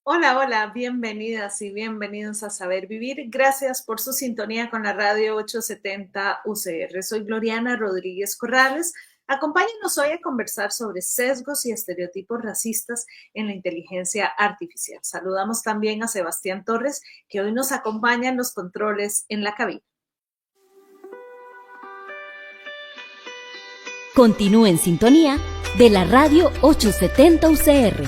Hola, hola, bienvenidas y bienvenidos a Saber Vivir. Gracias por su sintonía con la radio 870 UCR. Soy Gloriana Rodríguez Corrales. Acompáñenos hoy a conversar sobre sesgos y estereotipos racistas en la inteligencia artificial. Saludamos también a Sebastián Torres, que hoy nos acompaña en los controles en la cabina. Continúe en sintonía de la radio 870 UCR.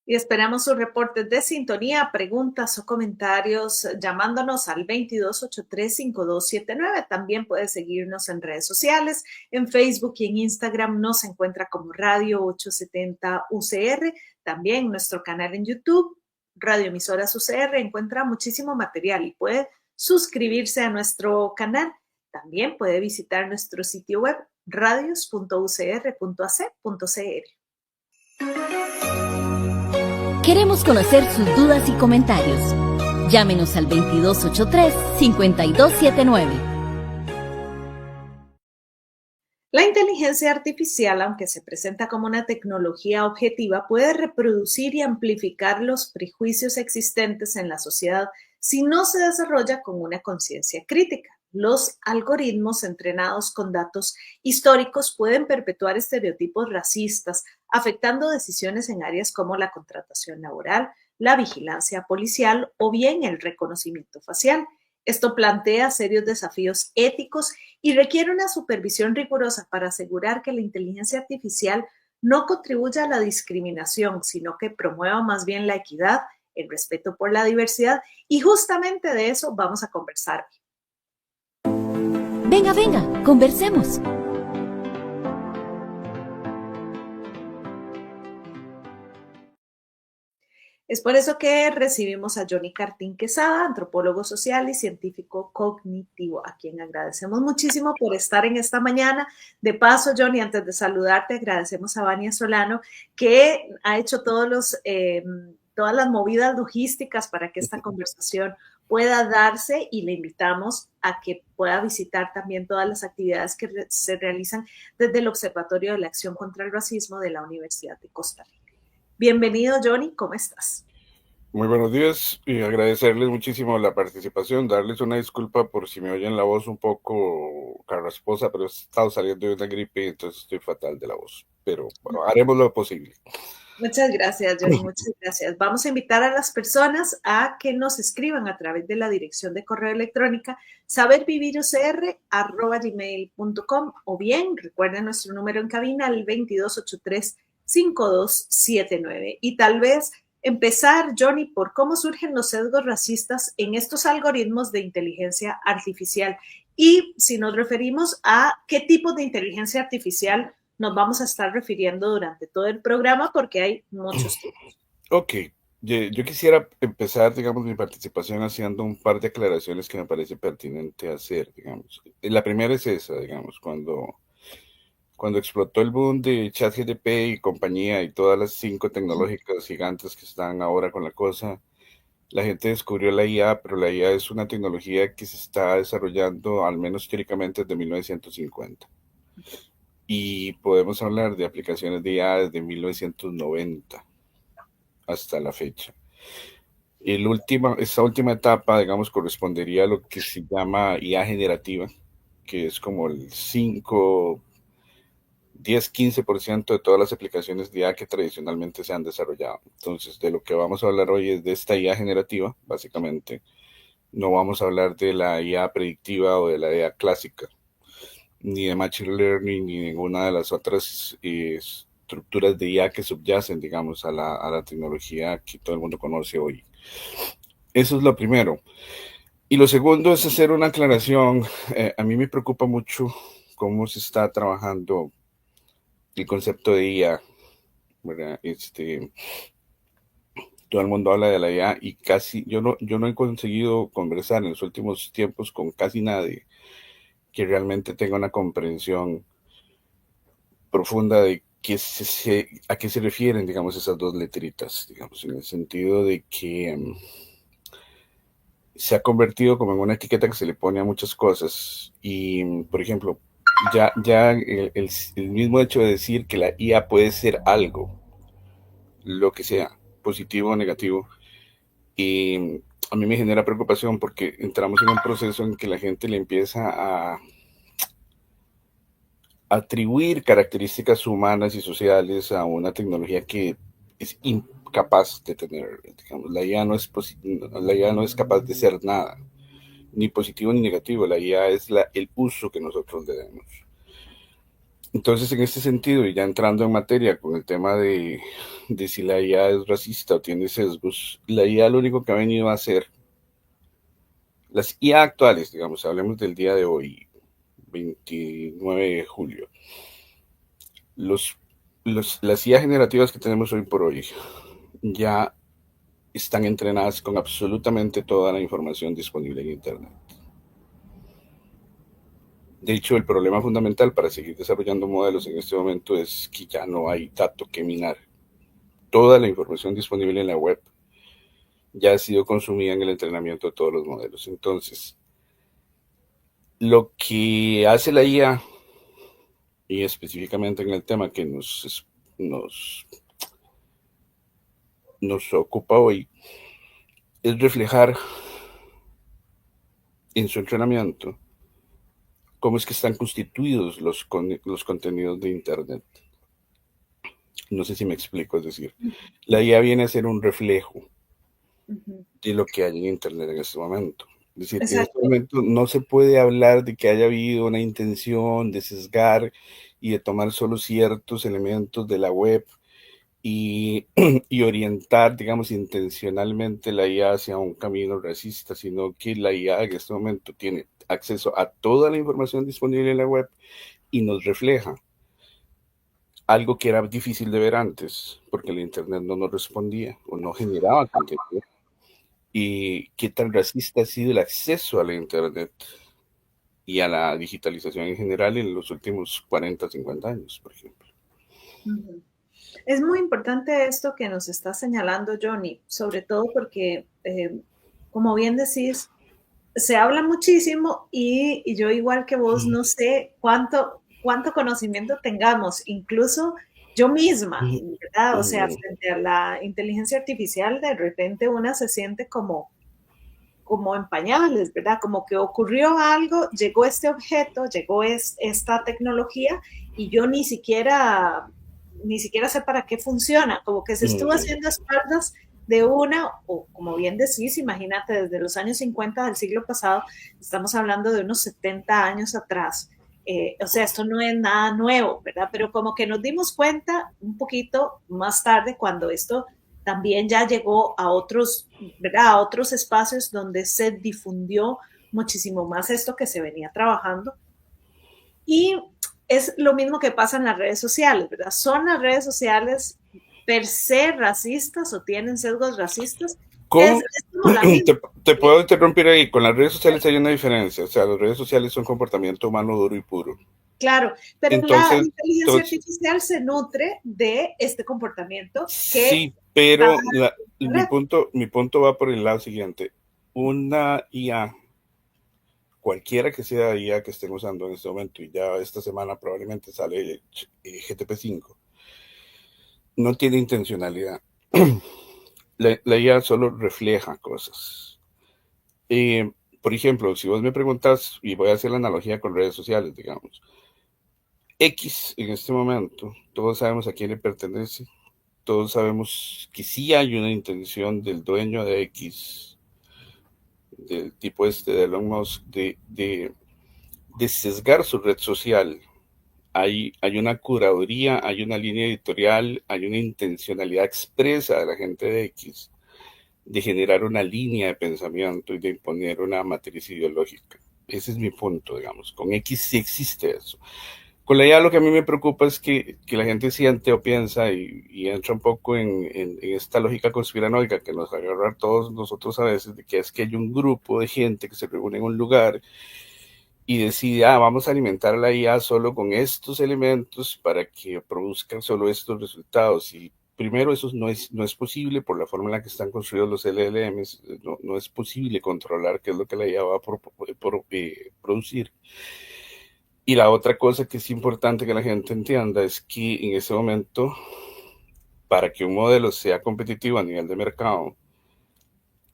Y esperamos sus reportes de sintonía, preguntas o comentarios llamándonos al 2283-5279. También puede seguirnos en redes sociales, en Facebook y en Instagram nos encuentra como Radio 870 UCR. También nuestro canal en YouTube, Radio Emisoras UCR, encuentra muchísimo material y puede suscribirse a nuestro canal. También puede visitar nuestro sitio web radios.ucr.ac.cr. Queremos conocer sus dudas y comentarios. Llámenos al 2283-5279. La inteligencia artificial, aunque se presenta como una tecnología objetiva, puede reproducir y amplificar los prejuicios existentes en la sociedad si no se desarrolla con una conciencia crítica. Los algoritmos entrenados con datos históricos pueden perpetuar estereotipos racistas, afectando decisiones en áreas como la contratación laboral, la vigilancia policial o bien el reconocimiento facial. Esto plantea serios desafíos éticos y requiere una supervisión rigurosa para asegurar que la inteligencia artificial no contribuya a la discriminación, sino que promueva más bien la equidad, el respeto por la diversidad, y justamente de eso vamos a conversar hoy. Venga, conversemos. Es por eso que recibimos a Johnny Cartín Quesada, antropólogo social y científico cognitivo, a quien agradecemos muchísimo por estar en esta mañana. De paso, Johnny, antes de saludarte, agradecemos a Vania Solano, que ha hecho todas las movidas logísticas para que esta conversación pueda darse, y le invitamos a que pueda visitar también todas las actividades que se realizan desde el Observatorio de la Acción contra el Racismo de la Universidad de Costa Rica. Bienvenido, Johnny, ¿cómo estás? Muy buenos días y agradecerles muchísimo la participación, darles una disculpa por si me oyen la voz un poco carrasposa, pero he estado saliendo de una gripe, entonces estoy fatal de la voz, pero bueno, haremos lo posible. Muchas gracias, Johnny, muchas gracias. Vamos a invitar a las personas a que nos escriban a través de la dirección de correo electrónica sabervivirucr@gmail.com, o bien recuerden nuestro número en cabina al 2283-5279. Y tal vez empezar, Johnny, por cómo surgen los sesgos racistas en estos algoritmos de inteligencia artificial, y si nos referimos a qué tipo de inteligencia artificial nos vamos a estar refiriendo durante todo el programa, porque hay muchos tipos. Ok, yo quisiera empezar, digamos, mi participación haciendo un par de aclaraciones que me parece pertinente hacer, digamos. La primera es esa, digamos, cuando explotó el boom de ChatGPT y compañía y todas las 5 tecnológicas gigantes que están ahora con la cosa, la gente descubrió la IA, pero la IA es una tecnología que se está desarrollando, al menos teóricamente, desde 1950. Y podemos hablar de aplicaciones de IA desde 1990 hasta la fecha. Esta última etapa, digamos, correspondería a lo que se llama IA generativa, que es como el 5, 10, 15% de todas las aplicaciones de IA que tradicionalmente se han desarrollado. Entonces, de lo que vamos a hablar hoy es de esta IA generativa, básicamente. No vamos a hablar de la IA predictiva o de la IA clásica, ni de Machine Learning, ni ninguna de las otras estructuras de IA que subyacen, digamos, a la tecnología que todo el mundo conoce hoy. Eso es lo primero. Y lo segundo es hacer una aclaración. A mí me preocupa mucho cómo se está trabajando el concepto de IA, ¿verdad? Todo el mundo habla de la IA y casi, yo no he conseguido conversar en los últimos tiempos con casi nadie que realmente tenga una comprensión profunda de a qué se refieren, digamos, esas dos letritas, digamos, en el sentido de que se ha convertido como en una etiqueta que se le pone a muchas cosas. Y, por ejemplo, ya el mismo hecho de decir que la IA puede ser algo, lo que sea, positivo o negativo, y a mí me genera preocupación porque entramos en un proceso en que la gente le empieza a atribuir características humanas y sociales a una tecnología que es incapaz de tener. Digamos, la IA no es capaz de ser nada, ni positivo ni negativo. La IA es el uso que nosotros le demos. Entonces, en este sentido, y ya entrando en materia con el tema de si la IA es racista o tiene sesgos, la IA lo único que ha venido a hacer, las IA actuales, digamos, hablemos del día de hoy, 29 de julio, los, las IA generativas que tenemos hoy por hoy ya están entrenadas con absolutamente toda la información disponible en Internet. De hecho, el problema fundamental para seguir desarrollando modelos en este momento es que ya no hay dato que minar. Toda la información disponible en la web ya ha sido consumida en el entrenamiento de todos los modelos. Entonces, lo que hace la IA, y específicamente en el tema que nos, nos ocupa hoy, es reflejar en su entrenamiento cómo es que están constituidos los contenidos de Internet. No sé si me explico, es decir, la IA viene a ser un reflejo de lo que hay en Internet en este momento. Es decir, en este Exacto. momento no se puede hablar de que haya habido una intención de sesgar y de tomar solo ciertos elementos de la web y, y orientar, digamos, intencionalmente la IA hacia un camino racista, sino que la IA en este momento tiene acceso a toda la información disponible en la web y nos refleja algo que era difícil de ver antes, porque el Internet no nos respondía o no generaba contenido. Y qué tan racista ha sido el acceso a la Internet y a la digitalización en general en los últimos 40, 50 años, por ejemplo. Ujú. Es muy importante esto que nos está señalando Johnny, sobre todo porque, como bien decís, se habla muchísimo y yo igual que vos no sé cuánto conocimiento tengamos, incluso yo misma, ¿verdad? O sea, frente a la inteligencia artificial, de repente una se siente como en pañales, ¿verdad? Como que ocurrió algo, llegó este objeto, llegó esta tecnología y yo ni siquiera sé para qué funciona, como que se estuvo haciendo a espaldas de una, o como bien decís, imagínate, desde los años 50 del siglo pasado, estamos hablando de unos 70 años atrás. O sea, esto no es nada nuevo, ¿verdad? Pero como que nos dimos cuenta un poquito más tarde cuando esto también ya llegó a otros, ¿verdad? A otros espacios donde se difundió muchísimo más esto que se venía trabajando. Y es lo mismo que pasa en las redes sociales, ¿verdad? ¿Son las redes sociales per se racistas o tienen sesgos racistas? ¿Cómo? Es como la misma. Te puedo interrumpir ahí. Con las redes sociales hay una diferencia. O sea, las redes sociales son comportamiento humano duro y puro. Claro, pero la Entonces, inteligencia artificial se nutre de este comportamiento que sí, está pero en la red. mi punto va por el lado siguiente. Una IA, cualquiera que sea IA que estén usando en este momento, y ya esta semana probablemente sale GTP5, no tiene intencionalidad. La IA solo refleja cosas. Eh, por ejemplo, si vos me preguntas, y voy a hacer la analogía con redes sociales, digamos, X en este momento, todos sabemos a quién le pertenece, todos sabemos que sí hay una intención del dueño de X, del tipo este de Elon Musk, de sesgar su red social. Hay una curaduría, hay una línea editorial, hay una intencionalidad expresa de la gente de X de generar una línea de pensamiento y de imponer una matriz ideológica. Ese es mi punto, digamos. Con X sí existe eso. Con la IA lo que a mí me preocupa es que la gente siente o piensa y entra un poco en esta lógica conspiranoica que nos agarra a todos nosotros a veces, de que es que hay un grupo de gente que se reúne en un lugar y decide, vamos a alimentar a la IA solo con estos elementos para que produzcan solo estos resultados. Y primero, eso no es posible por la forma en la que están construidos los LLMs, no es posible controlar qué es lo que la IA va a producir. Y la otra cosa que es importante que la gente entienda es que en ese momento, para que un modelo sea competitivo a nivel de mercado,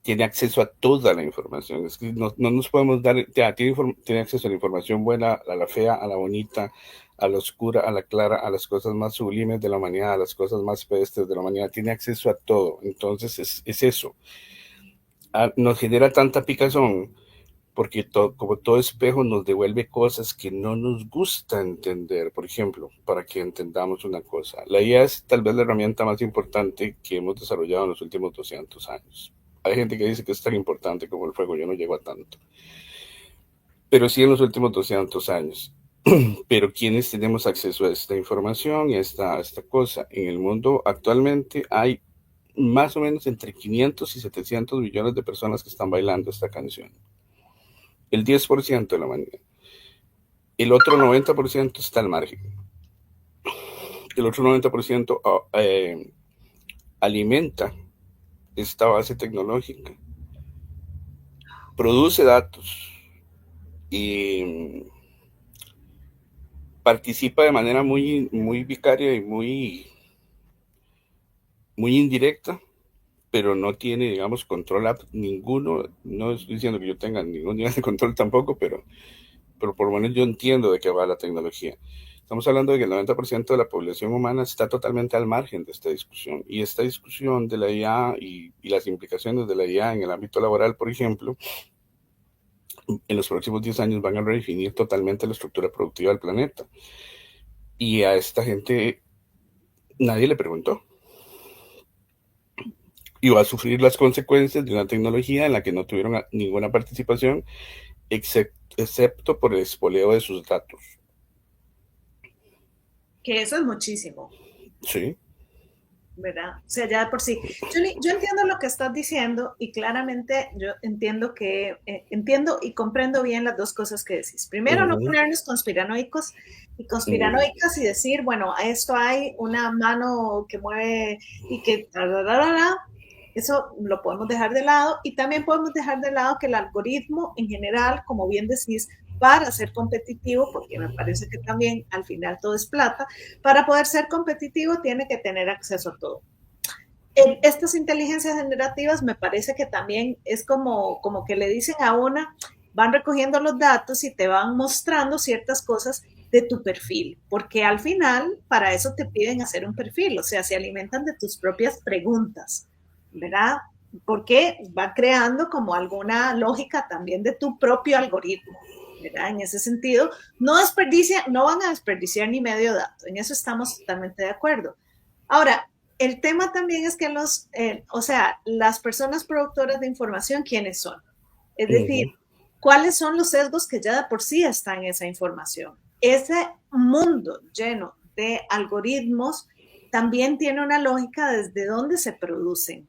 tiene acceso a toda la información. Es que no nos podemos dar, ya, tiene acceso a la información buena, a la fea, a la bonita, a la oscura, a la clara, a las cosas más sublimes de la humanidad, a las cosas más pedestres de la humanidad. Tiene acceso a todo. Entonces es eso. Nos genera tanta picazón porque como todo espejo nos devuelve cosas que no nos gusta entender. Por ejemplo, para que entendamos una cosa, la IA es tal vez la herramienta más importante que hemos desarrollado en los últimos 200 años. Hay gente que dice que es tan importante como el fuego, yo no llego a tanto. Pero sí en los últimos 200 años. Pero ¿quiénes tenemos acceso a esta información y a esta cosa? En el mundo actualmente hay más o menos entre 500 y 700 millones de personas que están bailando esta canción. El 10% de la humanidad. El otro 90% está al margen. El otro 90% alimenta esta base tecnológica, produce datos y participa de manera muy, muy vicaria y muy indirecta, pero no tiene, digamos, control ninguno. No estoy diciendo que yo tenga ningún nivel de control tampoco, pero por lo menos yo entiendo de qué va la tecnología. Estamos hablando de que el 90% de la población humana está totalmente al margen de esta discusión. Y esta discusión de la IA y las implicaciones de la IA en el ámbito laboral, por ejemplo, en los próximos 10 años van a redefinir totalmente la estructura productiva del planeta. Y a esta gente nadie le preguntó. Y va a sufrir las consecuencias de una tecnología en la que no tuvieron ninguna participación, excepto por el espoleo de sus datos. Que eso es muchísimo. Sí. ¿Verdad? O sea, ya de por sí. Yo entiendo lo que estás diciendo y claramente yo entiendo entiendo y comprendo bien las dos cosas que decís. Primero, no ponernos conspiranoicos y conspiranoicas y decir, bueno, a esto hay una mano que mueve y que eso lo podemos dejar de lado y también podemos dejar de lado que el algoritmo en general, como bien decís, para ser competitivo, porque me parece que también al final todo es plata, para poder ser competitivo tiene que tener acceso a todo. Estas inteligencias generativas me parece que también es como que le dicen a una, van recogiendo los datos y te van mostrando ciertas cosas de tu perfil, porque al final para eso te piden hacer un perfil, o sea, se alimentan de tus propias preguntas, ¿verdad? Porque va creando como alguna lógica también de tu propio algoritmo. ¿Verdad? En ese sentido, no van a desperdiciar ni medio dato, en eso estamos totalmente de acuerdo. Ahora, el tema también es que las personas productoras de información, ¿quiénes son? Es decir, ¿cuáles son los sesgos que ya de por sí están en esa información? Ese mundo lleno de algoritmos también tiene una lógica desde dónde se producen,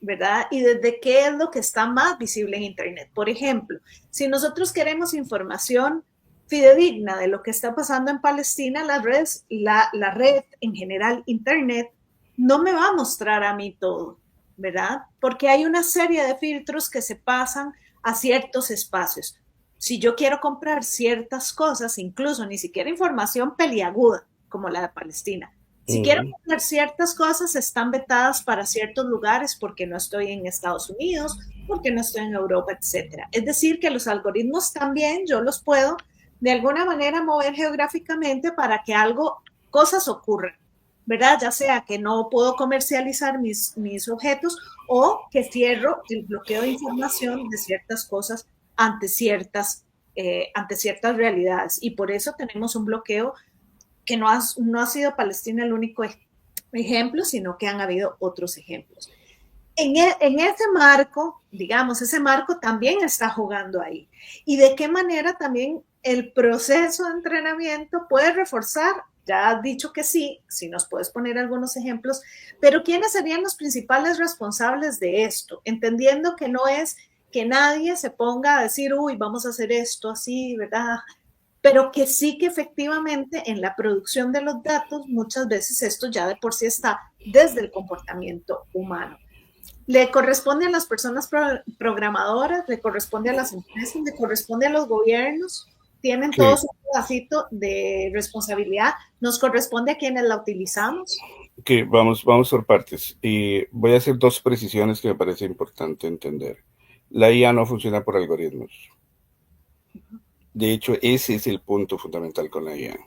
¿verdad? Y desde qué es lo que está más visible en Internet. Por ejemplo, si nosotros queremos información fidedigna de lo que está pasando en Palestina, la red en general, Internet, no me va a mostrar a mí todo, ¿verdad? Porque hay una serie de filtros que se pasan a ciertos espacios. Si yo quiero comprar ciertas cosas, incluso ni siquiera información peliaguda, como la de Palestina, si quiero comprar ciertas cosas, están vetadas para ciertos lugares porque no estoy en Estados Unidos, porque no estoy en Europa, etc. Es decir, que los algoritmos también yo los puedo de alguna manera mover geográficamente para que cosas ocurran, ¿verdad? Ya sea que no puedo comercializar mis objetos o que cierro el bloqueo de información de ciertas cosas ante ciertas realidades. Y por eso tenemos un bloqueo que no ha sido Palestina el único ejemplo, sino que han habido otros ejemplos. En ese marco, digamos, ese marco también está jugando ahí. Y de qué manera también el proceso de entrenamiento puede reforzar, ya has dicho que sí, si nos puedes poner algunos ejemplos, pero ¿quiénes serían los principales responsables de esto? Entendiendo que no es que nadie se ponga a decir, uy, vamos a hacer esto así, ¿verdad? Pero que sí que efectivamente en la producción de los datos muchas veces esto ya de por sí está desde el comportamiento humano. Le corresponde a las personas programadoras, le corresponde a las empresas, le corresponde a los gobiernos. tienen Sí, todos un pedacito de responsabilidad. Nos corresponde a quienes la utilizamos. que vamos por partes. Y voy a hacer dos precisiones que me parece importante entender. La IA no funciona por algoritmos. De hecho, ese es el punto fundamental con la IA.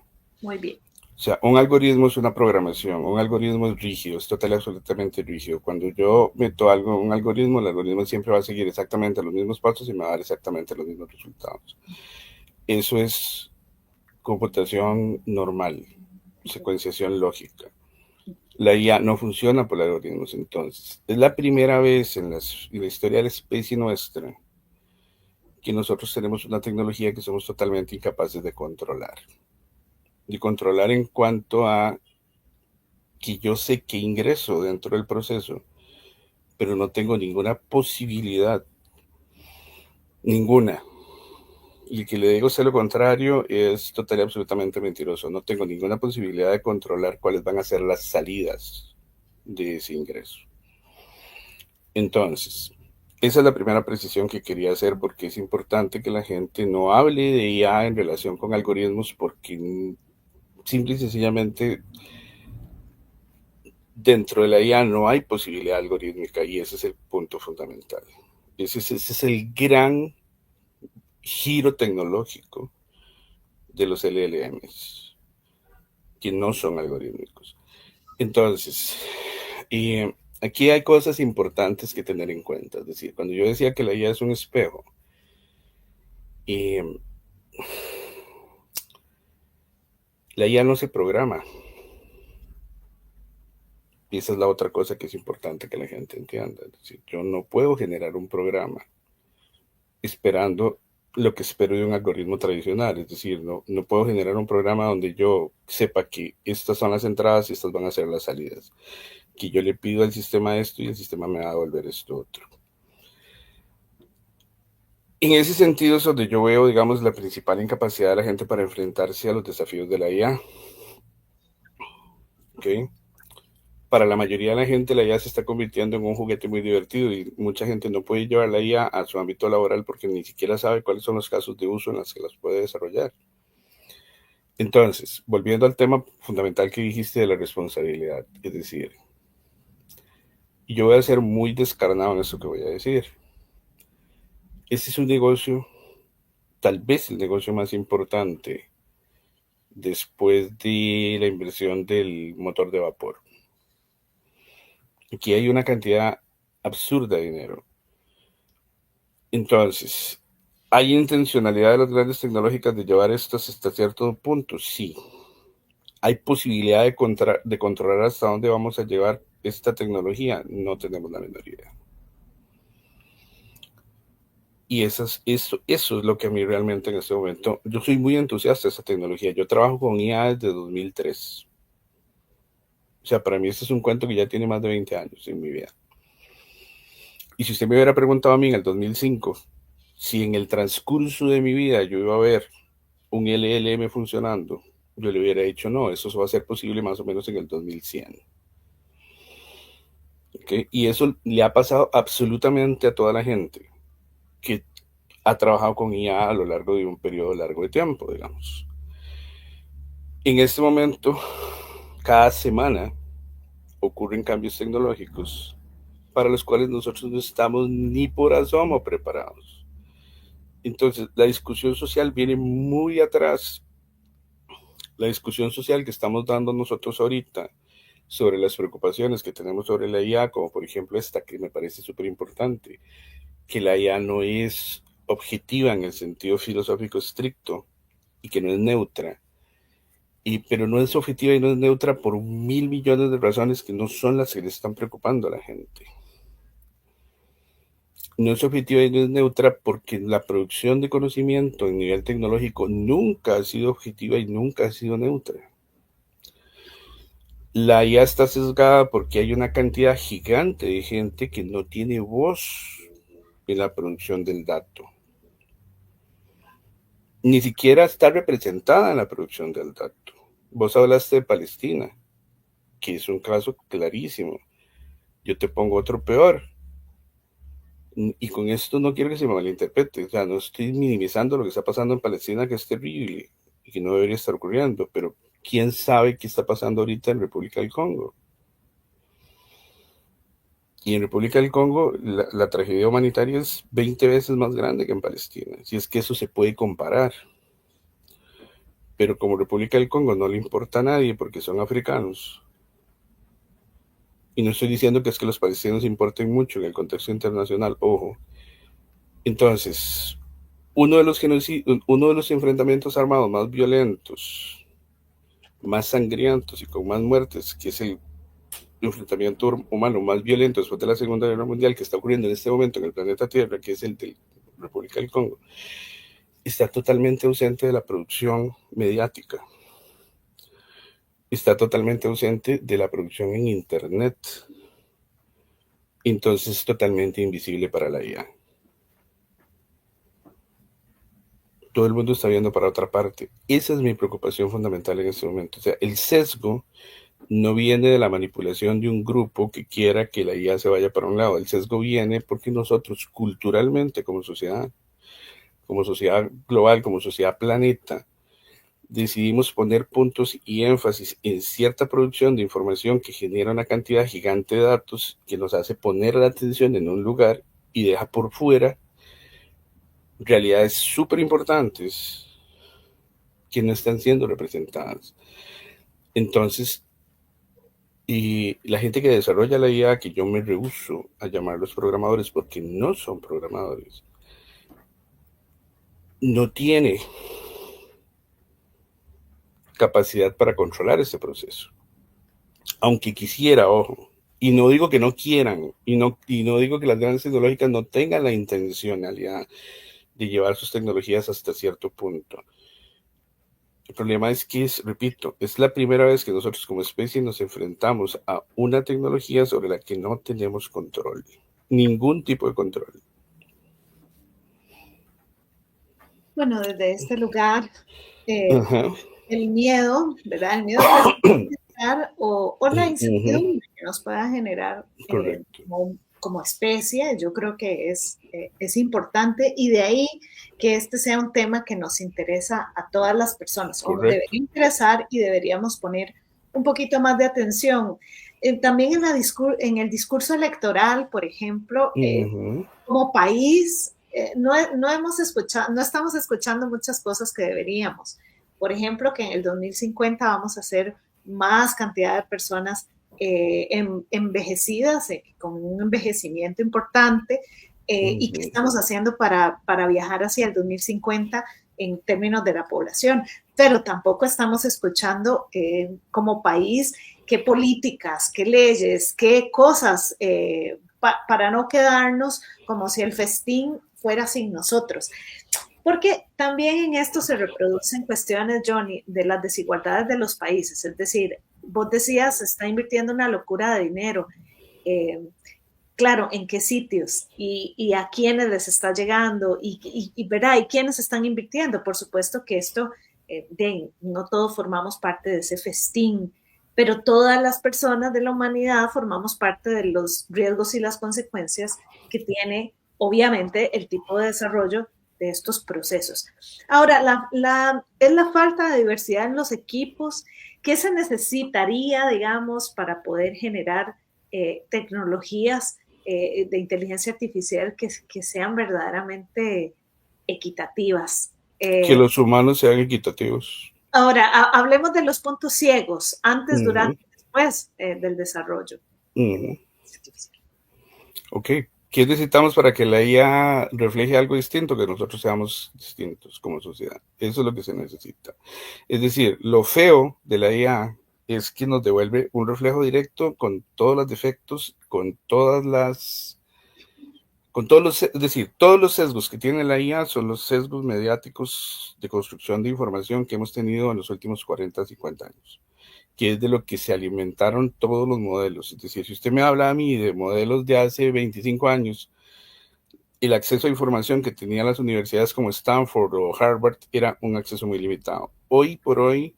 Muy bien. O sea, un algoritmo es una programación, un algoritmo es rígido, es total y absolutamente rígido. Cuando yo meto algo, un algoritmo, el algoritmo siempre va a seguir exactamente los mismos pasos y me va a dar exactamente los mismos resultados. Eso es computación normal, secuenciación lógica. La IA no funciona por algoritmos, entonces. Es la primera vez en la historia de la especie nuestra que nosotros tenemos una tecnología que somos totalmente incapaces de controlar. De controlar en cuanto a que yo sé que ingreso dentro del proceso, pero no tengo ninguna posibilidad, ninguna. Y el que le digo sea lo contrario es total y absolutamente mentiroso. No tengo ninguna posibilidad de controlar cuáles van a ser las salidas de ese ingreso. Entonces, esa es la primera precisión que quería hacer porque es importante que la gente no hable de IA en relación con algoritmos porque simple y sencillamente dentro de la IA no hay posibilidad algorítmica y ese es el punto fundamental. Ese es el gran giro tecnológico de los LLMs, que no son algorítmicos. Entonces, y aquí hay cosas importantes que tener en cuenta. Es decir, cuando yo decía que la IA es un espejo, y la IA no se programa. Y esa es la otra cosa que es importante que la gente entienda. Es decir, yo no puedo generar un programa esperando lo que espero de un algoritmo tradicional. Es decir, no puedo generar un programa donde yo sepa que estas son las entradas y estas van a ser las salidas. Que yo le pido al sistema esto y el sistema me va a devolver esto otro. En ese sentido es donde yo veo, digamos, la principal incapacidad de la gente para enfrentarse a los desafíos de la IA. ¿Okay? Para la mayoría de la gente la IA se está convirtiendo en un juguete muy divertido y mucha gente no puede llevar la IA a su ámbito laboral porque ni siquiera sabe cuáles son los casos de uso en los que las puede desarrollar. Entonces, volviendo al tema fundamental que dijiste de la responsabilidad, es decir, y yo voy a ser muy descarnado en esto que voy a decir. Este es un negocio, tal vez el negocio más importante después de la inversión del motor de vapor. Aquí hay una cantidad absurda de dinero. Entonces, ¿hay intencionalidad de las grandes tecnológicas de llevar esto hasta cierto punto? Sí. ¿Hay posibilidad de controlar hasta dónde vamos a llevar esta tecnología? No tenemos la menor idea. Y eso es lo que a mí realmente en este momento, yo soy muy entusiasta de esta tecnología. Yo trabajo con IA desde 2003. O sea, para mí este es un cuento que ya tiene más de 20 años en mi vida. Y si usted me hubiera preguntado a mí en el 2005, si en el transcurso de mi vida yo iba a ver un LLM funcionando, yo le hubiera dicho no, eso va a ser posible más o menos en el 2100. ¿Okay? Y eso le ha pasado absolutamente a toda la gente que ha trabajado con IA a lo largo de un periodo largo de tiempo, digamos. En este momento, cada semana ocurren cambios tecnológicos para los cuales nosotros no estamos ni por asomo preparados. Entonces, la discusión social viene muy atrás. La discusión social que estamos dando nosotros ahorita sobre las preocupaciones que tenemos sobre la IA, como por ejemplo esta que me parece súper importante, que la IA no es objetiva en el sentido filosófico estricto y que no es neutra. Pero no es objetiva y no es neutra por 1.000 millones de razones que no son las que le están preocupando a la gente. No es objetiva y no es neutra porque la producción de conocimiento en nivel tecnológico nunca ha sido objetiva y nunca ha sido neutra. La IA está sesgada porque hay una cantidad gigante de gente que no tiene voz en la producción del dato. Ni siquiera está representada en la producción del dato. Vos hablaste de Palestina, que es un caso clarísimo. Yo te pongo otro peor. Y con esto no quiero que se me malinterprete, o sea, no estoy minimizando lo que está pasando en Palestina, que es terrible y que no debería estar ocurriendo, pero ¿quién sabe qué está pasando ahorita en República del Congo? Y en República del Congo la tragedia humanitaria es 20 veces más grande que en Palestina, si es que eso se puede comparar. Pero como República del Congo no le importa a nadie porque son africanos, y no estoy diciendo que es que los palestinos importen mucho en el contexto internacional, ojo. Entonces, uno de los enfrentamientos armados más violentos, más sangrientos y con más muertes, que es el enfrentamiento humano más violento después de la Segunda Guerra Mundial que está ocurriendo en este momento en el planeta Tierra, que es el de República del Congo, está totalmente ausente de la producción mediática. Está totalmente ausente de la producción en Internet. Entonces es totalmente invisible para la IA. Todo el mundo está viendo para otra parte. Esa es mi preocupación fundamental en este momento. O sea, el sesgo no viene de la manipulación de un grupo que quiera que la IA se vaya para un lado. El sesgo viene porque nosotros culturalmente como sociedad global, como sociedad planeta, decidimos poner puntos y énfasis en cierta producción de información que genera una cantidad gigante de datos que nos hace poner la atención en un lugar y deja por fuera realidades súper importantes que no están siendo representadas. Entonces, y la gente que desarrolla la IA, que yo me rehúso a llamarlos programadores porque no son programadores, no tiene capacidad para controlar ese proceso. Aunque quisiera, ojo, y no digo que no quieran, y no digo que las grandes tecnológicas no tengan la intencionalidad de llevar sus tecnologías hasta cierto punto. El problema es que, repito, es la primera vez que nosotros como especie nos enfrentamos a una tecnología sobre la que no tenemos control, ningún tipo de control. Bueno, desde este lugar, el miedo, ¿verdad? El miedo puede generar o la incertidumbre que nos pueda generar como especie, yo creo que es importante y de ahí que este sea un tema que nos interesa a todas las personas, o nos debería interesar y deberíamos poner un poquito más de atención. También en el discurso electoral, por ejemplo, como país, no hemos escuchado, no estamos escuchando muchas cosas que deberíamos. Por ejemplo, que en el 2050 vamos a ser más cantidad de personas envejecidas, con un envejecimiento importante, y qué estamos haciendo para viajar hacia el 2050 en términos de la población. Pero tampoco estamos escuchando como país qué políticas, qué leyes, qué cosas para no quedarnos como si el festín fuera sin nosotros. Porque también en esto se reproducen cuestiones, Johnny, de las desigualdades de los países. Es decir, vos decías, se está invirtiendo una locura de dinero. Claro, ¿en qué sitios? Y a quiénes les está llegando ¿verdad? ¿Y quiénes están invirtiendo? Por supuesto que esto, no todos formamos parte de ese festín, pero todas las personas de la humanidad formamos parte de los riesgos y las consecuencias que tiene, obviamente, el tipo de desarrollo de estos procesos. Ahora, es la falta de diversidad en los equipos. ¿Qué se necesitaría, digamos, para poder generar tecnologías de inteligencia artificial que sean verdaderamente equitativas? Que los humanos sean equitativos. Ahora, hablemos de los puntos ciegos, antes, durante y después del desarrollo. Ok. ¿Qué necesitamos para que la IA refleje algo distinto? Que nosotros seamos distintos como sociedad. Eso es lo que se necesita. Es decir, lo feo de la IA es que nos devuelve un reflejo directo con todos los defectos, es decir, todos los sesgos que tiene la IA son los sesgos mediáticos de construcción de información que hemos tenido en los últimos 40, 50 años, que es de lo que se alimentaron todos los modelos. Es decir, si usted me habla a mí de modelos de hace 25 añaños, el acceso a información que tenían las universidades como Stanford o Harvard era un acceso muy limitado. Hoy por hoy,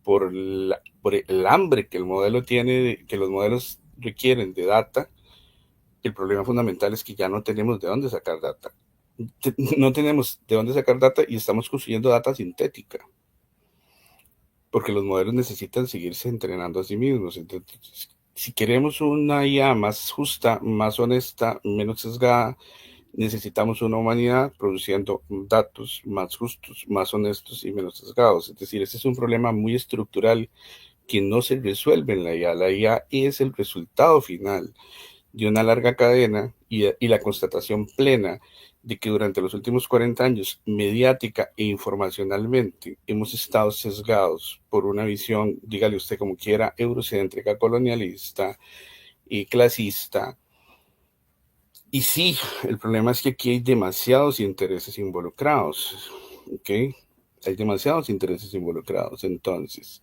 por el hambre que el modelo tiene, que los modelos requieren de data, el problema fundamental es que ya no tenemos de dónde sacar data. No tenemos de dónde sacar data y estamos construyendo data sintética, porque los modelos necesitan seguirse entrenando a sí mismos. Entonces, si queremos una IA más justa, más honesta, menos sesgada, necesitamos una humanidad produciendo datos más justos, más honestos y menos sesgados. Es decir, ese es un problema muy estructural que no se resuelve en la IA. La IA es el resultado final de una larga cadena y la constatación plena de que durante los últimos 40 años, mediática e informacionalmente, hemos estado sesgados por una visión, dígale usted como quiera, eurocéntrica, colonialista y clasista. Y sí, el problema es que aquí hay demasiados intereses involucrados, ¿ok? Hay demasiados intereses involucrados. Entonces,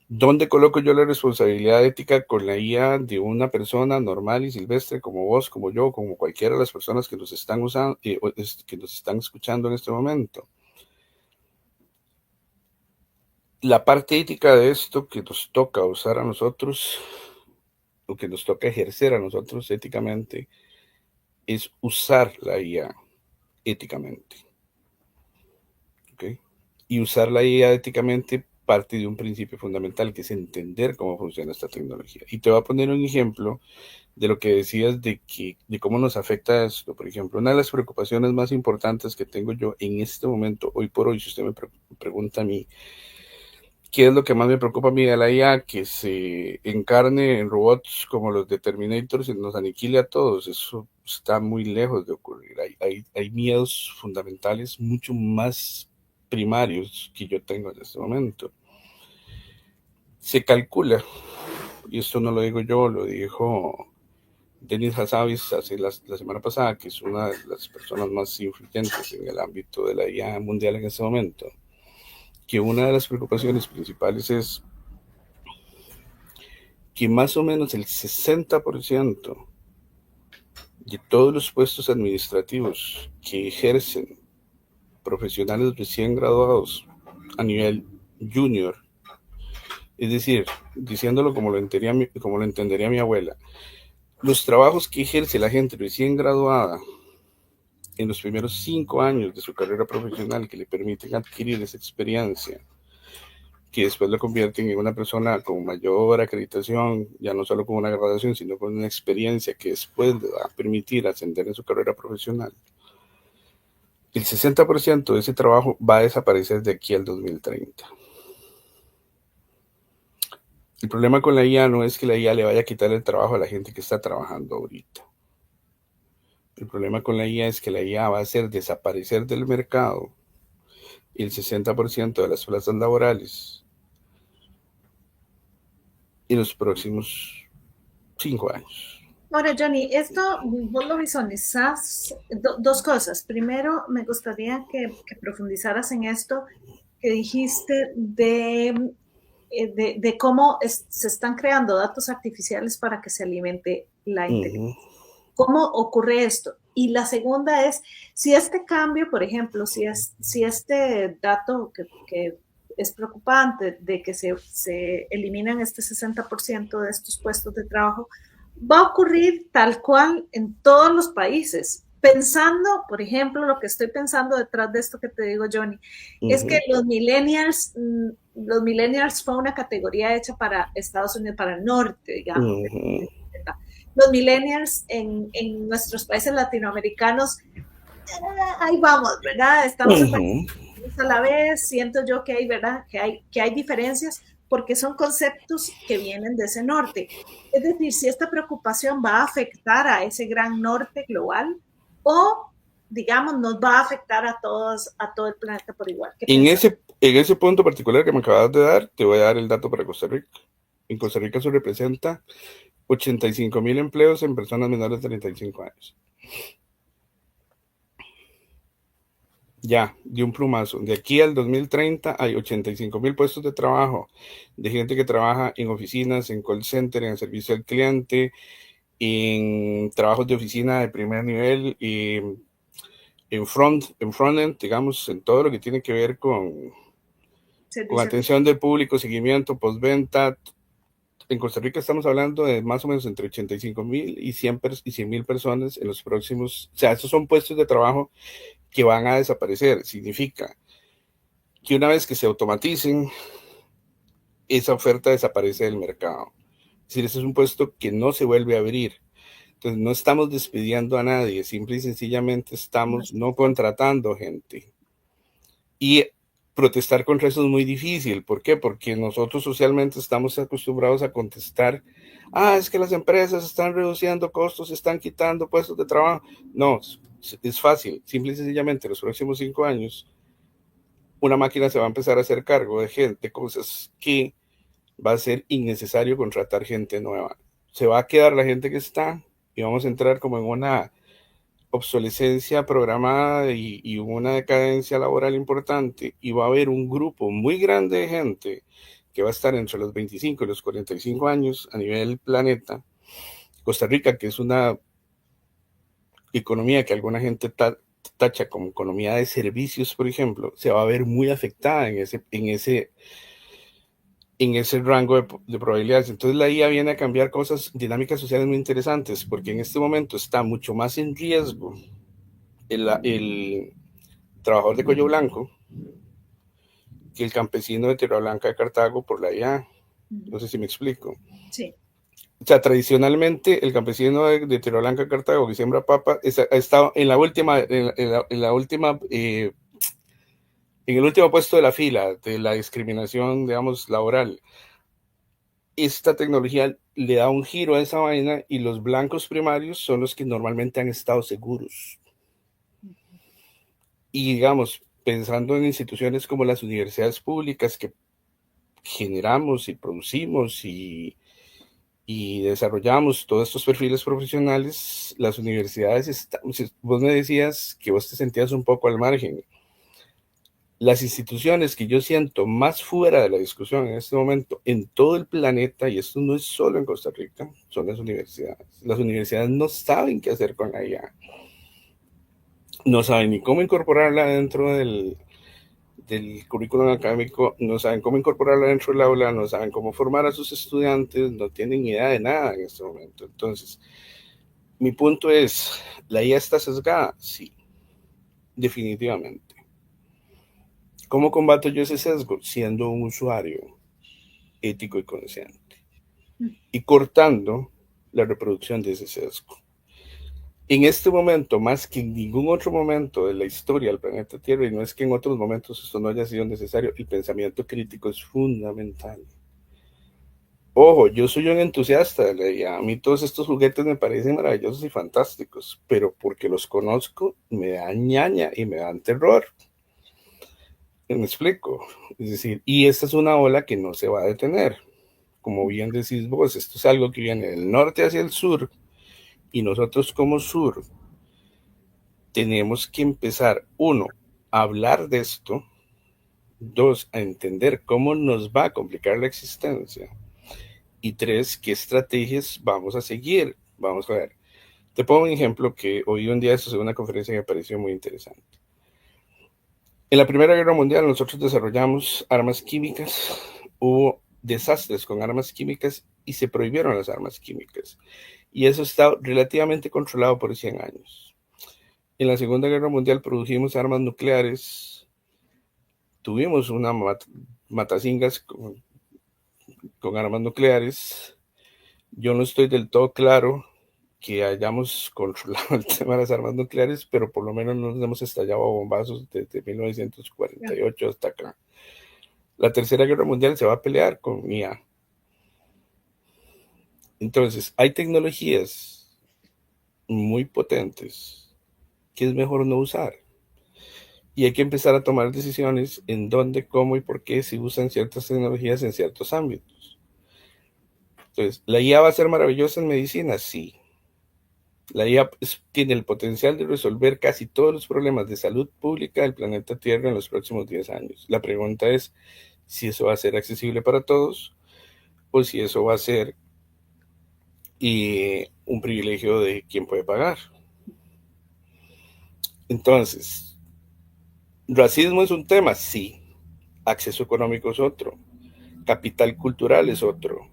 ¿dónde coloco yo la responsabilidad ética con la IA de una persona normal y silvestre como vos, como yo, como cualquiera de las personas que nos están usando, que nos están escuchando en este momento? La parte ética de esto que nos toca usar a nosotros, o que nos toca ejercer a nosotros éticamente, es usar la IA éticamente. ¿Okay? Y usar la IA éticamente parte de un principio fundamental, que es entender cómo funciona esta tecnología. Y te voy a poner un ejemplo de lo que decías de cómo nos afecta esto. Por ejemplo, una de las preocupaciones más importantes que tengo yo en este momento, hoy por hoy, si usted me pregunta a mí, ¿qué es lo que más me preocupa a mí de la IA? Que se encarne en robots como los de Terminator y nos aniquile a todos. Eso está muy lejos de ocurrir. Hay miedos fundamentales mucho más primarios que yo tengo en este momento. Se calcula, y esto no lo digo yo, lo dijo Denis Hassabis la semana pasada, que es una de las personas más influyentes en el ámbito de la IA mundial en este momento, que una de las preocupaciones principales es que más o menos el 60% de todos los puestos administrativos que ejercen profesionales recién graduados a nivel junior, es decir, diciéndolo como lo entendería mi abuela, los trabajos que ejerce la gente recién graduada en los primeros 5 años de su carrera profesional, que le permiten adquirir esa experiencia, que después lo convierten en una persona con mayor acreditación, ya no solo con una graduación, sino con una experiencia que después le va a permitir ascender en su carrera profesional. El 60% de ese trabajo va a desaparecer de aquí al 2030. El problema con la IA no es que la IA le vaya a quitar el trabajo a la gente que está trabajando ahorita. El problema con la IA es que la IA va a hacer desaparecer del mercado el 60% de las plazas laborales en los próximos 5 años. Ahora, Johnny, esto vos lo visualizás, dos cosas. Primero, me gustaría que profundizaras en esto que dijiste de cómo se están creando datos artificiales para que se alimente la inteligencia. ¿Cómo ocurre esto? Y la segunda es, si este cambio, por ejemplo, si este dato que es preocupante de que se eliminan este 60% de estos puestos de trabajo, va a ocurrir tal cual en todos los países. Pensando, por ejemplo, lo que estoy pensando detrás de esto que te digo, Johnny, es que los millennials fue una categoría hecha para Estados Unidos, para el norte, digamos. Los millennials en nuestros países latinoamericanos, ahí vamos, ¿verdad? Estamos a la vez, siento yo que hay, ¿verdad? Que hay diferencias porque son conceptos que vienen de ese norte. Es decir, si esta preocupación va a afectar a ese gran norte global o, digamos, nos va a afectar a todo el planeta por igual. En ese punto particular que me acabas de dar, te voy a dar el dato para Costa Rica. En Costa Rica eso representa 85,000 empleos en personas menores de 35 años. Ya, de un plumazo. De aquí al 2030 hay 85,000 puestos de trabajo de gente que trabaja en oficinas, en call center, en servicio al cliente, en trabajos de oficina de primer nivel y en front-end, digamos, en todo lo que tiene que ver con atención del público, seguimiento, postventa, en Costa Rica estamos hablando de más o menos entre 85,000 y 100,000 personas en los próximos, o sea, esos son puestos de trabajo que van a desaparecer. Significa que una vez que se automaticen, esa oferta desaparece del mercado. Es decir, ese es un puesto que no se vuelve a abrir. Entonces, no estamos despidiendo a nadie, simple y sencillamente estamos no contratando gente. Y protestar contra eso es muy difícil. ¿Por qué? Porque nosotros socialmente estamos acostumbrados a contestar, es que las empresas están reduciendo costos, están quitando puestos de trabajo. No, es fácil. Simple y sencillamente, los próximos 5 años, una máquina se va a empezar a hacer cargo de gente, cosas que va a ser innecesario contratar gente nueva. Se va a quedar la gente que está y vamos a entrar como en una obsolescencia programada y una decadencia laboral importante, y va a haber un grupo muy grande de gente que va a estar entre los 25 y los 45 años a nivel planeta. Costa Rica, que es una economía que alguna gente tacha como economía de servicios, por ejemplo, se va a ver muy afectada en ese rango de probabilidades. Entonces la IA viene a cambiar cosas, dinámicas sociales muy interesantes, porque en este momento está mucho más en riesgo el trabajador de cuello blanco que el campesino de Tierra Blanca de Cartago por la IA. No sé si me explico. Sí. O sea, tradicionalmente el campesino de Tierra Blanca de Cartago que siembra papa ha estado en el último puesto de la fila de la discriminación, digamos, laboral. Esta tecnología le da un giro a esa vaina y los blancos primarios son los que normalmente han estado seguros. Y digamos, pensando en instituciones como las universidades públicas que generamos y producimos y desarrollamos todos estos perfiles profesionales, las universidades, vos me decías que vos te sentías un poco al margen. Las instituciones que yo siento más fuera de la discusión en este momento en todo el planeta, y esto no es solo en Costa Rica, son las universidades. Las universidades no saben qué hacer con la IA. No saben ni cómo incorporarla dentro del currículum académico, no saben cómo incorporarla dentro del aula, no saben cómo formar a sus estudiantes, no tienen idea de nada en este momento. Entonces, mi punto es, ¿la IA está sesgada? Sí, definitivamente. ¿Cómo combato yo ese sesgo? Siendo un usuario ético y consciente y cortando la reproducción de ese sesgo. En este momento, más que en ningún otro momento de la historia del planeta Tierra, y no es que en otros momentos esto no haya sido necesario, el pensamiento crítico es fundamental. Ojo, yo soy un entusiasta de la IA. A mí todos estos juguetes me parecen maravillosos y fantásticos, pero porque los conozco me dan ñaña y me dan terror. Me explico. Es decir, y esta es una ola que no se va a detener. Como bien decís vos, esto es algo que viene del norte hacia el sur, y nosotros como sur tenemos que empezar, 1, a hablar de esto, 2, a entender cómo nos va a complicar la existencia, y 3, qué estrategias vamos a seguir. Vamos a ver. Te pongo un ejemplo que oí un día en una conferencia que me pareció muy interesante. En la Primera Guerra Mundial nosotros desarrollamos armas químicas, hubo desastres con armas químicas y se prohibieron las armas químicas. Y eso está relativamente controlado por 100 años. En la Segunda Guerra Mundial produjimos armas nucleares, tuvimos una matacingas con armas nucleares. Yo no estoy del todo claro que hayamos controlado el tema de las armas nucleares, pero por lo menos no nos hemos estallado a bombazos desde 1948 hasta acá. La Tercera Guerra Mundial se va a pelear con IA. Entonces, hay tecnologías muy potentes que es mejor no usar. Y hay que empezar a tomar decisiones en dónde, cómo y por qué se usan ciertas tecnologías en ciertos ámbitos. Entonces, ¿la IA va a ser maravillosa en medicina? Sí. La IA tiene el potencial de resolver casi todos los problemas de salud pública del planeta Tierra en los próximos 10 años. La pregunta es si eso va a ser accesible para todos o si eso va a ser un privilegio de quien puede pagar. Entonces, ¿racismo es un tema? Sí. Acceso económico es otro. Capital cultural es otro.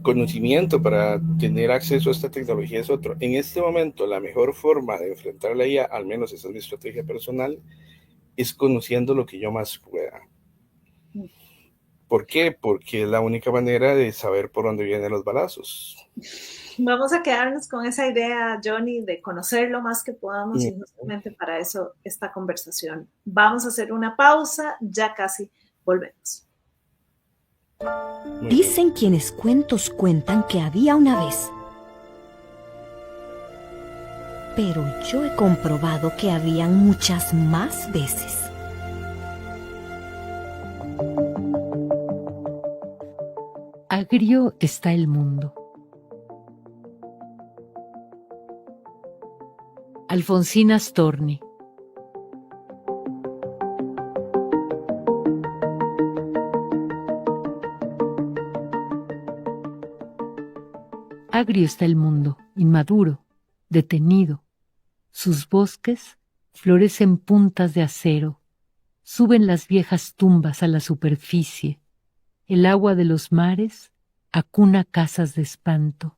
conocimiento para tener acceso a esta tecnología es otro. En este momento, la mejor forma de enfrentar la IA, al menos esa es mi estrategia personal, es conociendo lo que yo más pueda. ¿Por qué? Porque es la única manera de saber por dónde vienen los balazos. Vamos a quedarnos con esa idea, Johnny, de conocer lo más que podamos y justamente para eso esta conversación. Vamos a hacer una pausa, ya casi volvemos. Dicen quienes cuentos cuentan que había una vez. Pero yo he comprobado que habían muchas más veces. Agrio está el mundo. Alfonsina Storni. Agrio está el mundo, inmaduro, detenido. Sus bosques florecen puntas de acero, suben las viejas tumbas a la superficie. El agua de los mares acuna casas de espanto.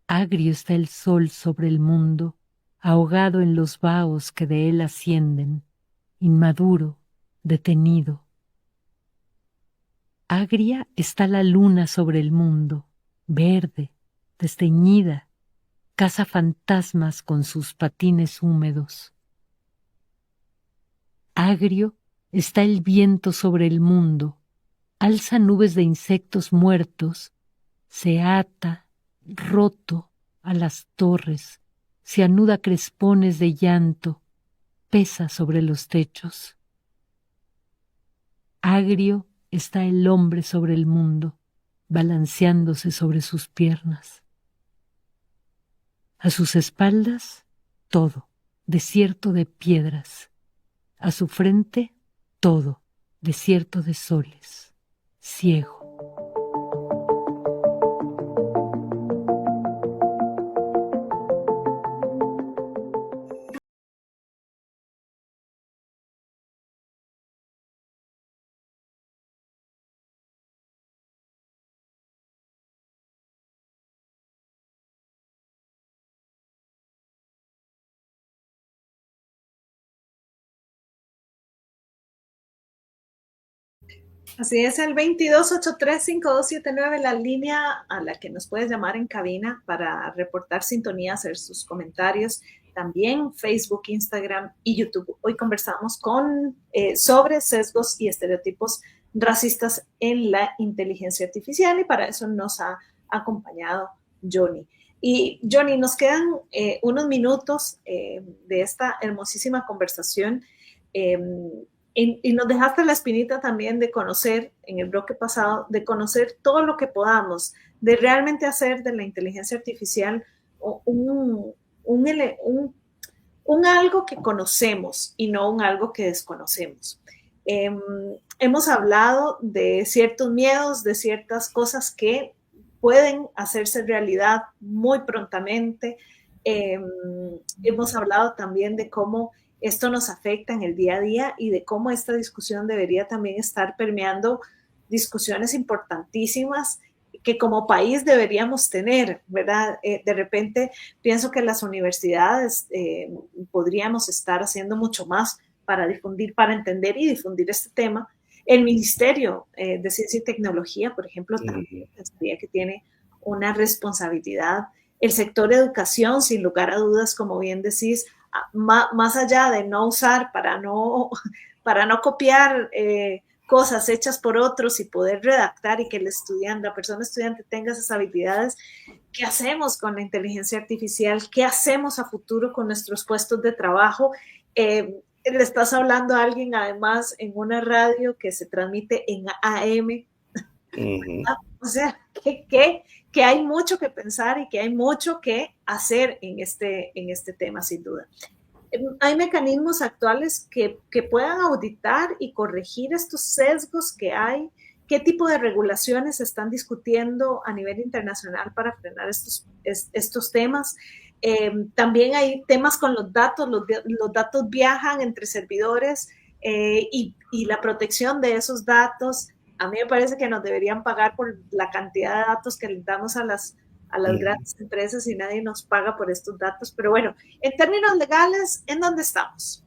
Agrio está el sol sobre el mundo, ahogado en los vaos que de él ascienden, inmaduro, detenido. Agria está la luna sobre el mundo, verde, desteñida, caza fantasmas con sus patines húmedos. Agrio está el viento sobre el mundo, alza nubes de insectos muertos, se ata, roto, a las torres, se anuda crespones de llanto, pesa sobre los techos. Agrio está el hombre sobre el mundo, balanceándose sobre sus piernas. A sus espaldas, todo, desierto de piedras. A su frente, todo, desierto de soles, ciego. Así es, el 22835279, la línea a la que nos puedes llamar en cabina para reportar sintonía, hacer sus comentarios. También Facebook, Instagram y YouTube. Hoy conversamos sobre sesgos y estereotipos racistas en la inteligencia artificial y para eso nos ha acompañado Johnny. Y Johnny, nos quedan unos minutos de esta hermosísima conversación. Y nos dejaste la espinita también de conocer, en el bloque pasado, de conocer todo lo que podamos, de realmente hacer de la inteligencia artificial un algo que conocemos y no un algo que desconocemos. Hemos hablado de ciertos miedos, de ciertas cosas que pueden hacerse realidad muy prontamente. Hemos hablado también de cómo esto nos afecta en el día a día y de cómo esta discusión debería también estar permeando discusiones importantísimas que como país deberíamos tener, ¿verdad? De repente pienso que las universidades podríamos estar haciendo mucho más para difundir, para entender y difundir este tema. El Ministerio de Ciencia y Tecnología, por ejemplo, también pensaría que tiene una responsabilidad. El sector educación, sin lugar a dudas, como bien decís, más allá de no usar para no copiar cosas hechas por otros y poder redactar y que la persona estudiante tenga esas habilidades, ¿qué hacemos con la inteligencia artificial? ¿Qué hacemos a futuro con nuestros puestos de trabajo? Le estás hablando a alguien además en una radio que se transmite en AM. O sea, que hay mucho que pensar y que hay mucho que hacer en este tema, sin duda. Hay mecanismos actuales que puedan auditar y corregir estos sesgos que hay. ¿Qué tipo de regulaciones se están discutiendo a nivel internacional para frenar estos temas? También hay temas con los datos. Los datos viajan entre servidores y la protección de esos datos. A mí me parece que nos deberían pagar por la cantidad de datos que le damos a las grandes empresas y nadie nos paga por estos datos. Pero bueno, en términos legales, ¿en dónde estamos?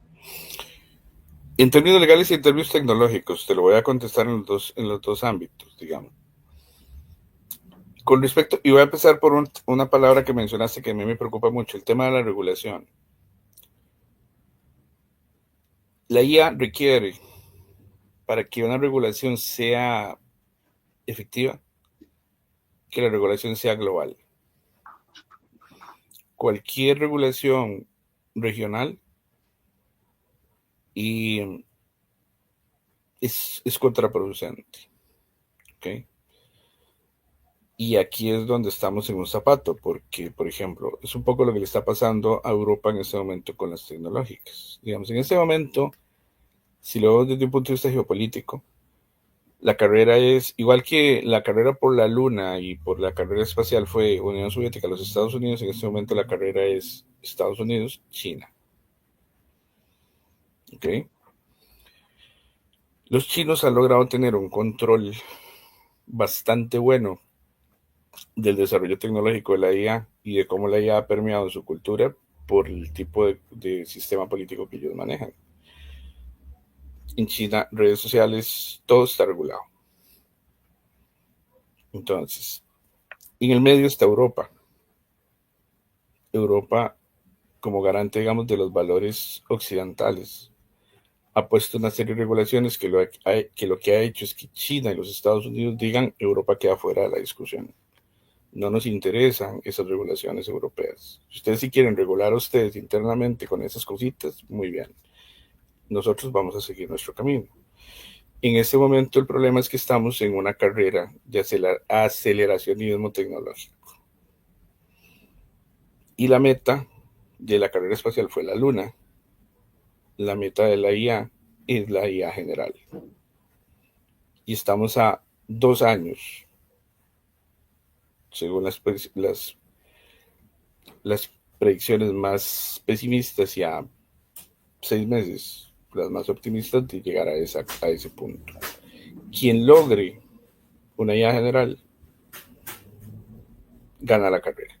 En términos legales y en términos tecnológicos, te lo voy a contestar en los dos ámbitos, digamos. Con respecto, y voy a empezar por una palabra que mencionaste que a mí me preocupa mucho, el tema de la regulación. La IA requiere, para que una regulación sea efectiva, que la regulación sea global. Cualquier regulación regional y es contraproducente. ¿Okay? Y aquí es donde estamos en un zapato, porque, por ejemplo, es un poco lo que le está pasando a Europa en este momento con las tecnológicas. Digamos, en este momento, si lo vemos desde un punto de vista geopolítico, la carrera es, igual que la carrera por la Luna y por la carrera espacial fue Unión Soviética, los Estados Unidos, en este momento la carrera es Estados Unidos, China. ¿Okay? Los chinos han logrado tener un control bastante bueno del desarrollo tecnológico de la IA y de cómo la IA ha permeado en su cultura por el tipo de sistema político que ellos manejan. En China, redes sociales, todo está regulado. Entonces, en el medio está Europa. Europa, como garante, digamos, de los valores occidentales, ha puesto una serie de regulaciones que lo que ha hecho es que China y los Estados Unidos digan Europa queda fuera de la discusión. No nos interesan esas regulaciones europeas. Si ustedes sí quieren regular a ustedes internamente con esas cositas, muy bien. Nosotros vamos a seguir nuestro camino. En este momento el problema es que estamos en una carrera de aceleracionismo tecnológico. Y la meta de la carrera espacial fue la Luna. La meta de la IA es la IA general. Y estamos a 2 años, según las predicciones más pesimistas, y a 6 meses, las más optimistas, de llegar a ese punto. Quien logre una IA general gana la carrera.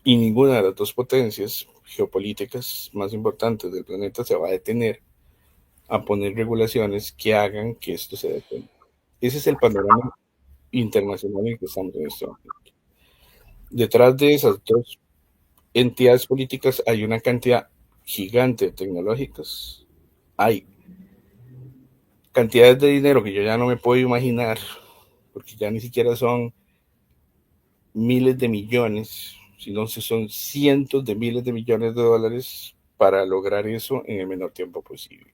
Y ninguna de las dos potencias geopolíticas más importantes del planeta se va a detener a poner regulaciones que hagan que esto se detenga. Ese es el panorama internacional en el que estamos en este momento. Detrás de esas dos entidades políticas hay una cantidad gigante de tecnológicas. Hay cantidades de dinero que yo ya no me puedo imaginar, porque ya ni siquiera son miles de millones, sino que son cientos de miles de millones de dólares para lograr eso en el menor tiempo posible.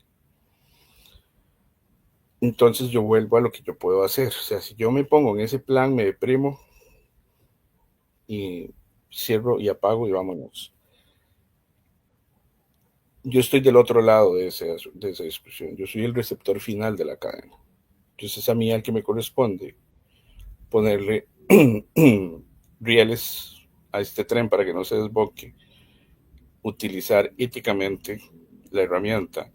Entonces yo vuelvo a lo que yo puedo hacer. O sea, si yo me pongo en ese plan, me deprimo y cierro y apago y vámonos. Yo estoy del otro lado de esa discusión. Yo soy el receptor final de la cadena. Entonces es a mí al que me corresponde ponerle rieles a este tren para que no se desboque, utilizar éticamente la herramienta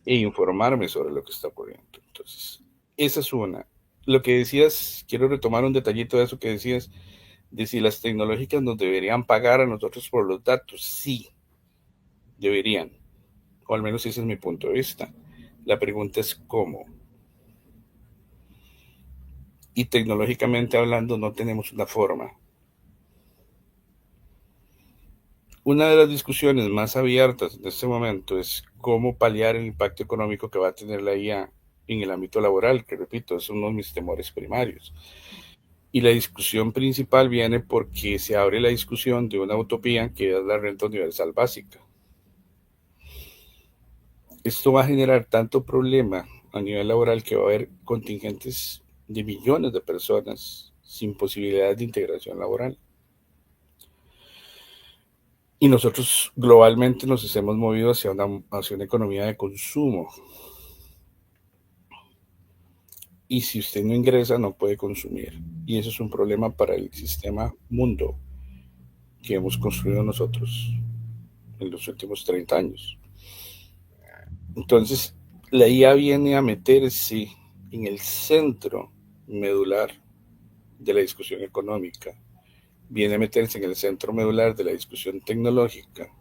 e informarme sobre lo que está ocurriendo. Entonces, esa es una. Lo que decías, quiero retomar un detallito de eso que decías, de si las tecnológicas nos deberían pagar a nosotros por los datos. Sí, deberían, o al menos ese es mi punto de vista. La pregunta es cómo. Y tecnológicamente hablando no tenemos una forma. Una de las discusiones más abiertas en este momento es cómo paliar el impacto económico que va a tener la IA en el ámbito laboral, que repito, es uno de mis temores primarios. Y la discusión principal viene porque se abre la discusión de una utopía que es la renta universal básica. Esto va a generar tanto problema a nivel laboral que va a haber contingentes de millones de personas sin posibilidad de integración laboral. Y nosotros globalmente nos hemos movido hacia una economía de consumo. Y si usted no ingresa, no puede consumir. Y eso es un problema para el sistema mundo que hemos construido nosotros en los últimos 30 años. Entonces, la IA viene a meterse en el centro medular de la discusión económica, viene a meterse en el centro medular de la discusión tecnológica.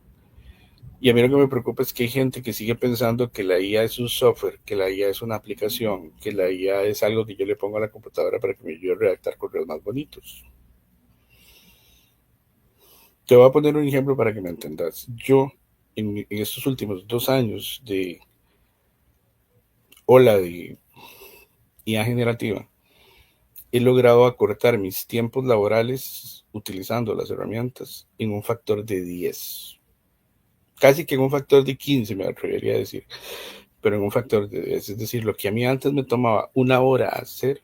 Y a mí lo que me preocupa es que hay gente que sigue pensando que la IA es un software, que la IA es una aplicación, que la IA es algo que yo le pongo a la computadora para que me ayude a redactar correos más bonitos. Te voy a poner un ejemplo para que me entendas. Yo, en estos últimos 2 años de ola de IA generativa, he logrado acortar mis tiempos laborales utilizando las herramientas en un factor de 10. Casi que en un factor de 15 me atrevería a decir, pero en un factor de 10. Es decir, lo que a mí antes me tomaba 1 hora hacer,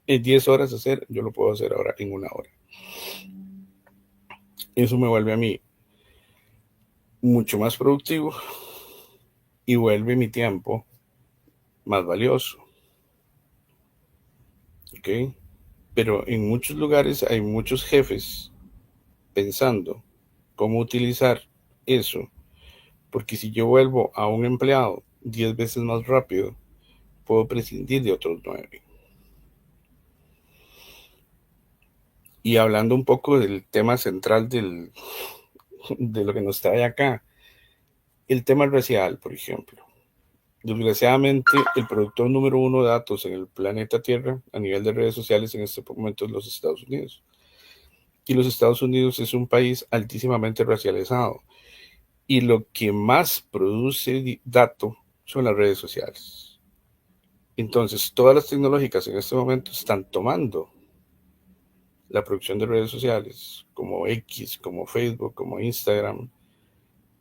en 10 horas hacer, yo lo puedo hacer ahora en 1 hora. Eso me vuelve a mí mucho más productivo y vuelve mi tiempo más valioso. ¿Ok? Pero en muchos lugares hay muchos jefes pensando cómo utilizar eso, porque si yo vuelvo a un empleado 10 veces más rápido, puedo prescindir de otros 9. Y hablando un poco del tema central de lo que nos trae acá, el tema racial, por ejemplo. Desgraciadamente, el productor número 1 de datos en el planeta Tierra a nivel de redes sociales en este momento es los Estados Unidos. Y los Estados Unidos es un país altísimamente racializado. Y lo que más produce datos son las redes sociales. Entonces, todas las tecnológicas en este momento están tomando la producción de redes sociales, como X, como Facebook, como Instagram.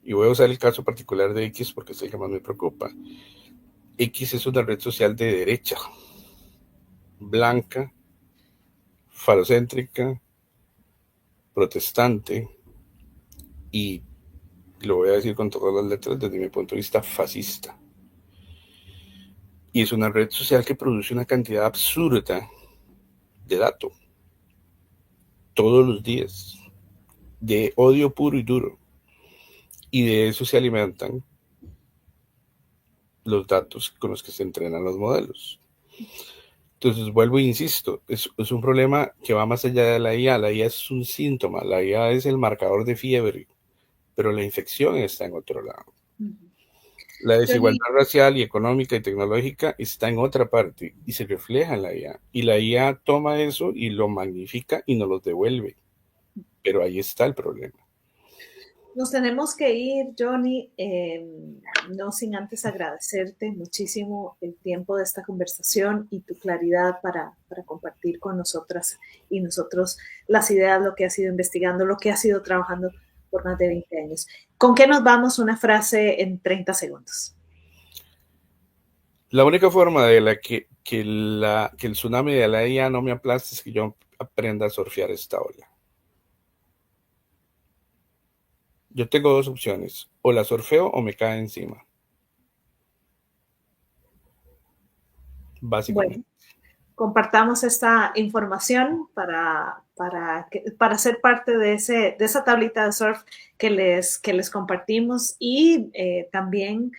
Y voy a usar el caso particular de X porque es el que más me preocupa. X es una red social de derecha, blanca, falocéntrica, protestante y, lo voy a decir con todas las letras, desde mi punto de vista, fascista. Y es una red social que produce una cantidad absurda de datos todos los días, de odio puro y duro. Y de eso se alimentan los datos con los que se entrenan los modelos. Entonces, vuelvo e insisto, es un problema que va más allá de la IA. La IA es un síntoma, la IA es el marcador de fiebre, pero la infección está en otro lado. La desigualdad racial y económica y tecnológica está en otra parte y se refleja en la IA. Y la IA toma eso y lo magnifica y nos lo devuelve. Pero ahí está el problema. Nos tenemos que ir, Johnny, no sin antes agradecerte muchísimo el tiempo de esta conversación y tu claridad para compartir con nosotras y nosotros las ideas, lo que has ido investigando, lo que has ido trabajando por más de 20 años. ¿Con qué nos vamos? Una frase en 30 segundos. La única forma de que el tsunami de la IA no me aplaste es que yo aprenda a surfear esta ola. Yo tengo 2 opciones, o la surfeo o me cae encima. Básicamente. Bueno, compartamos esta información para ser parte de esa tablita de surf que les compartimos y también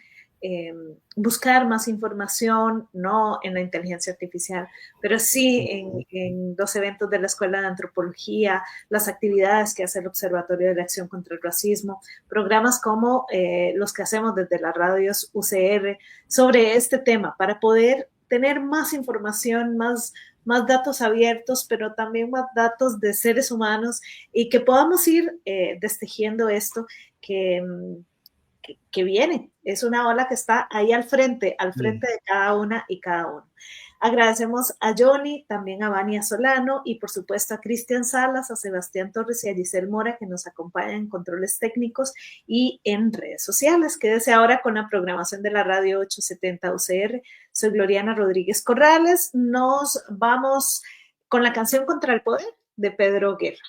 buscar más información, no en la inteligencia artificial, pero sí en los eventos de la Escuela de Antropología, las actividades que hace el Observatorio de la Acción contra el Racismo, programas como los que hacemos desde las radios UCR sobre este tema para poder tener más información, más datos abiertos, pero también más datos de seres humanos y que podamos ir destejiendo esto que viene. Es una ola que está ahí al frente de cada una y cada uno. Agradecemos a Johnny, también a Vania Solano y por supuesto a Cristian Salas, a Sebastián Torres y a Giselle Mora que nos acompañan en controles técnicos y en redes sociales. Quédese ahora con la programación de la radio 870 UCR. Soy Gloriana Rodríguez Corrales. Nos vamos con la canción Contra el Poder de Pedro Guerra.